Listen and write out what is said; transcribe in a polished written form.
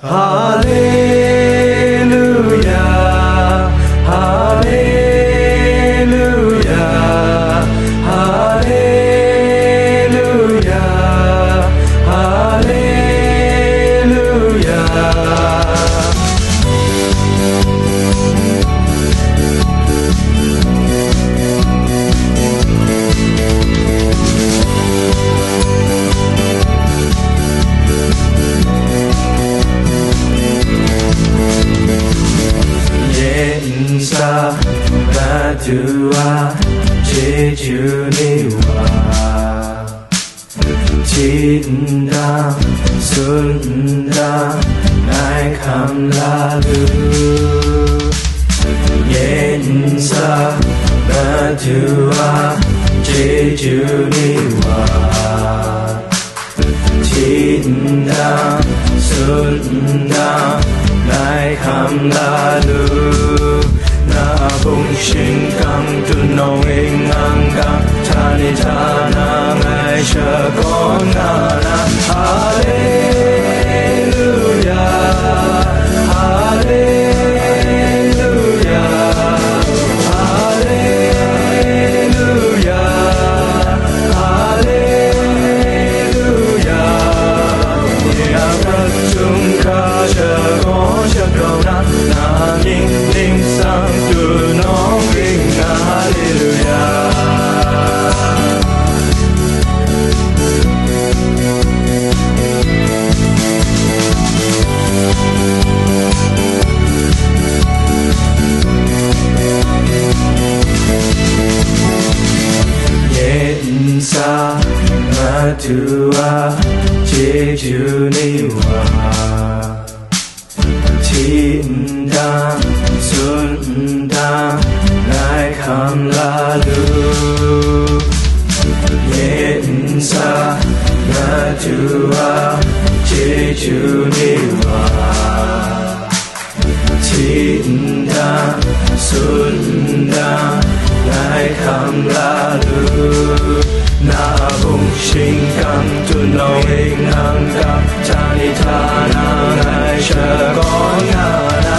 할렐루야 할렐루야 할렐루야 할렐루야 인사라두와 제주니와 진당 순당 날 감라루 인사라두와 제주니와 진당 순당 날 감라루 na bung sinh căng tu nôi ngang căng cha ni cha na ngày chờ con na na hallelujah hallelujah hallelujah hallelujah nhà các chúng ta chờ con chờ cầu na na nhìn linh sang từ nó kinh hallelujah 인사라두와 제주니와 진당 순당 날 감라루 인사라두와 제주니와 진당 순당 날 감라루 na bung sinh căng tu nôi ngang căng cha ni cha na ngày chờ con na na